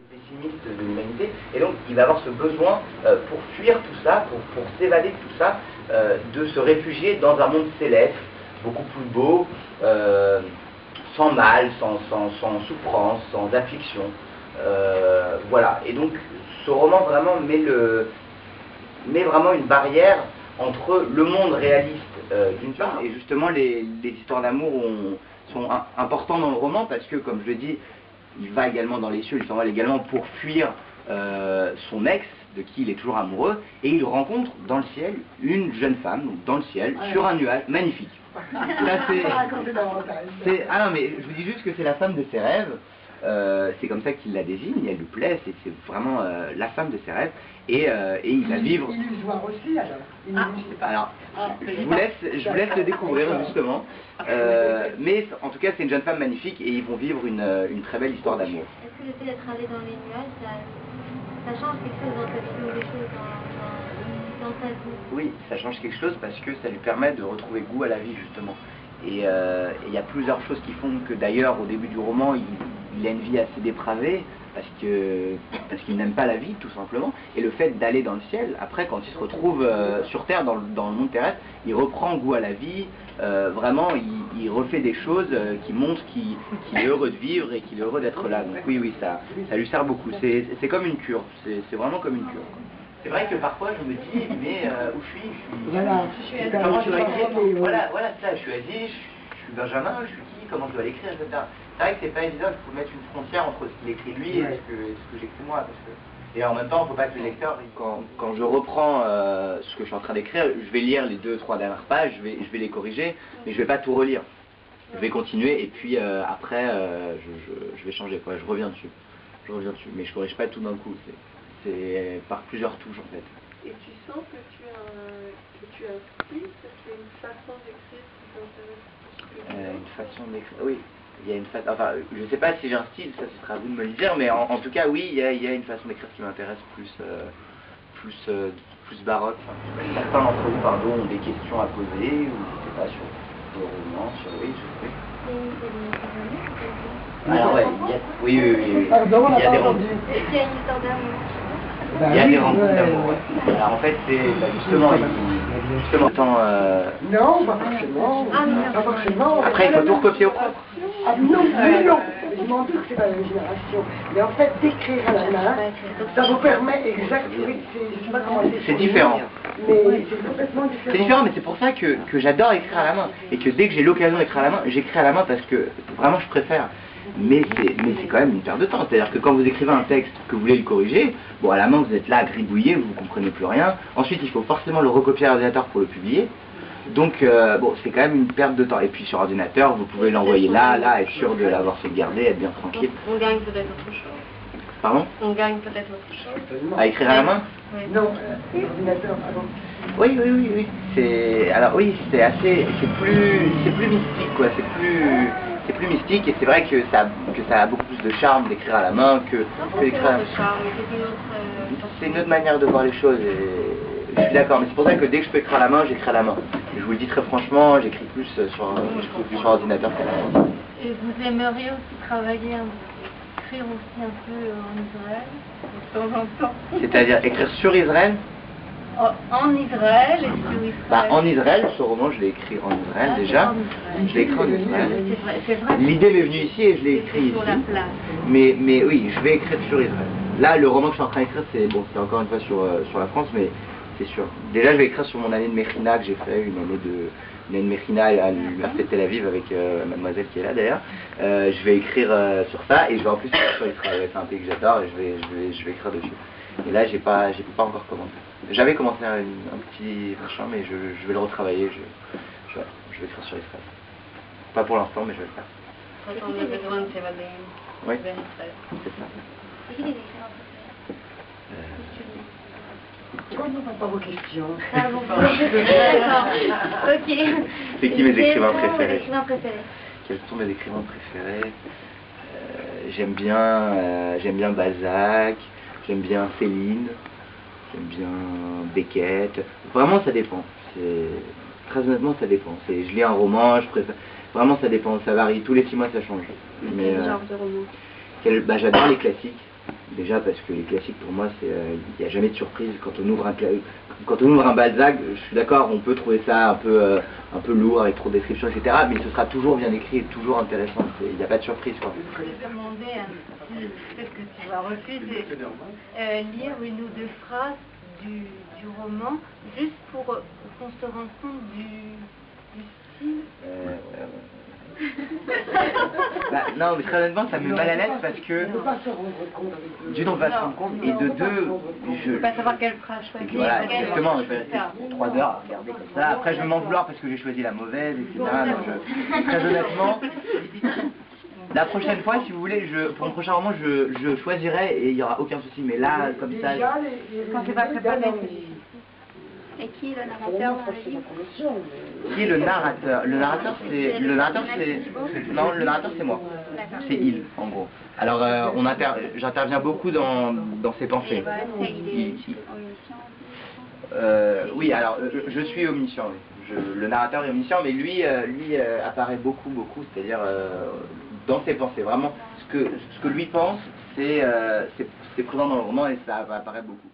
pessimiste de l'humanité, et donc il va avoir ce besoin pour fuir tout ça, pour s'évader de tout ça, de se réfugier dans un monde céleste, beaucoup plus beau, sans mal, sans souffrance, sans affliction. Voilà, et donc ce roman vraiment met vraiment une barrière entre le monde réaliste d'une part, et justement les histoires d'amour sont importantes dans le roman parce que, comme je le dis, il va également dans les cieux, il s'envole également pour fuir son ex, de qui il est toujours amoureux, et il rencontre dans le ciel une jeune femme, donc dans le ciel, sur un nuage, magnifique. Là, ah non, mais je vous dis juste que c'est la femme de ses rêves, c'est comme ça qu'il la désigne, elle lui plaît, c'est vraiment la femme de ses rêves, et il va vivre... Illusoire aussi, alors. Je vous laisse le découvrir, justement, mais en tout cas c'est une jeune femme magnifique, et ils vont vivre une très belle histoire d'amour. Est-ce que le fait d'être allé dans les nuages, ça change quelque chose dans ta vie ou des choses dans ta vie? Oui, ça change quelque chose parce que ça lui permet de retrouver goût à la vie, justement. Et il y a plusieurs choses qui font que, d'ailleurs, au début du roman, il a une vie assez dépravée parce qu'il n'aime pas la vie, tout simplement. Et le fait d'aller dans le ciel, après, quand il se retrouve sur Terre, dans le monde terrestre, il reprend goût à la vie. Vraiment, il refait des choses qui montrent qu'il est heureux de vivre et qu'il est heureux d'être là. Donc oui, ça lui sert beaucoup. C'est comme une cure. C'est vraiment comme une cure. C'est vrai que parfois je me dis, mais où je suis comment je dois écrire? Voilà, ça, je suis Aziz, je suis Benjamin, je suis qui, comment je dois l'écrire, etc. C'est vrai que c'est pas évident, il faut mettre une frontière entre ce qu'il écrit lui et ce que j'écris moi. Et en même temps, il ne faut pas que le lecteur, quand je reprends ce que je suis en train d'écrire, je vais lire les 2-3 dernières pages, je vais les corriger, mais je ne vais pas tout relire. Je vais continuer et puis après, je vais changer, quoi. Je reviens dessus, mais je ne corrige pas tout d'un coup. C'est par plusieurs touches en fait. Et tu sens que tu as un style, parce qu'il y a une façon d'écrire qui t'intéresse plus? Une façon d'écrire, oui. Il y a une façon, enfin, je ne sais pas si j'ai un style, ça ce sera à vous de me le dire, mais en tout cas oui, il y a une façon d'écrire qui m'intéresse plus baroque. Certains d'entre vous, pardon, ont des questions à poser, ou je sais pas, sur le roman, sur oui, je sais. Alors ouais, oui. Pardon, il y a des rencontres. Est-ce qu'il y a une histoire d'amour? Il y a des rencontres d'amour, ouais. Alors en fait, c'est justement, Non, pas forcément. Pas forcément. Après, il faut tout recopier au propre. Ah non, non. Je m'en doute que c'est pas la même génération. Mais en fait, d'écrire à la main, ça vous permet exactement. Je sais pas comment c'est différent. Mais c'est complètement différent. C'est différent, mais c'est pour ça que j'adore écrire à la main. Et que dès que j'ai l'occasion d'écrire à la main, j'écris à la main parce que vraiment je préfère. Mais c'est quand même une perte de temps. C'est-à-dire que quand vous écrivez un texte que vous voulez le corriger, bon, à la main vous êtes là à gribouiller, vous ne comprenez plus rien. Ensuite, il faut forcément le recopier à l'ordinateur pour le publier. Donc, bon, c'est quand même une perte de temps. Et puis sur ordinateur, vous pouvez l'envoyer là, être sûr de l'avoir fait garder, être bien tranquille. On gagne peut-être autre chose. Pardon? On gagne peut-être autre chose. À écrire à la main? Oui. Non, l'ordinateur, pardon. Oui. C'est plus mystique, quoi. C'est plus mystique, et c'est vrai que ça a beaucoup plus de charme d'écrire à la main que d'écrire à la main. C'est une autre manière de voir les choses, et je suis d'accord, mais c'est pour ça que dès que je peux écrire à la main, j'écris à la main. Et je vous le dis très franchement, j'écris plus sur ordinateur qu'à la main. Et vous aimeriez aussi travailler, écrire aussi un peu en Israël, de temps en temps? C'est-à-dire écrire sur Israël? En Israël et sur Israël. Bah, en Israël, ce roman, je l'ai écrit en Israël déjà. Je l'ai écrit en Israël. C'est vrai. L'idée m'est venue ici et je l'ai écrit ici. Mais oui, je vais écrire sur Israël. Là, le roman que je suis en train d'écrire, c'est encore une fois sur la France, mais c'est sûr. Déjà, je vais écrire sur mon année de Mechina que j'ai fait, une année de Mechina à l'université de Tel Aviv avec mademoiselle qui est là d'ailleurs. Je vais écrire sur ça, et je vais en plus écrire sur Israël. C'est un pays que j'adore, et je vais écrire dessus. Et là, j'ai pas encore commencé. J'avais commencé un petit machin, mais je vais le retravailler. Je vais écrire sur Israël. Pas pour l'instant, mais je vais le faire. Quand on a besoin de s'évader Oui, vers Israël. c'est ça. C'est qui les écrivains On n'entend pas vos questions. Ah bon, d'accord. Ok. C'est qui mes écrivains préférés? Quels sont vos écrivains préférés? Quels sont mes écrivains préférés? J'aime bien Balzac, j'aime bien Céline, j'aime bien Beckett. Vraiment, ça dépend. Très honnêtement, ça dépend. Je lis un roman, je préfère. Vraiment, ça dépend, ça varie. Tous les 6 mois, ça change. Quel genre de roman? J'adore les classiques. Déjà parce que les classiques pour moi il n'y a jamais de surprise quand on ouvre quand on ouvre un Balzac. Je suis d'accord, on peut trouver ça un peu lourd avec trop de descriptions, etc. Mais ce sera toujours bien écrit et toujours intéressant. Il n'y a pas de surprise quoi. Je vais demander peut-être que tu vas refuser lire une ou deux phrases du roman juste pour qu'on se rende compte du style. Bah, non, mais très honnêtement, ça me met mal à l'aise parce que On ne peut pas se rendre compte avec d'une, on va se rendre compte, et de deux, Je ne peux pas savoir quelle phrase et choisir. puis voilà, exactement, je vais rester 3 heures à regarder comme ça. Après, je vais m'en vouloir parce que j'ai choisi la mauvaise, etc. Donc, très honnêtement, la prochaine fois, si vous voulez, pour mon prochain roman, je choisirai et il n'y aura aucun souci. Mais là, comme ça. Déjà, Quand c'est pas préparé, Et qui est le narrateur dans le livre? Qui est le narrateur? Le narrateur, c'est non, le narrateur, c'est moi. C'est il, en gros. Alors, j'interviens beaucoup dans ses pensées. Oui, alors, je suis omniscient. Oui. Le narrateur est omniscient, mais lui apparaît beaucoup, c'est-à-dire dans ses pensées. Vraiment, ce que lui pense, c'est présent dans le roman et ça apparaît beaucoup.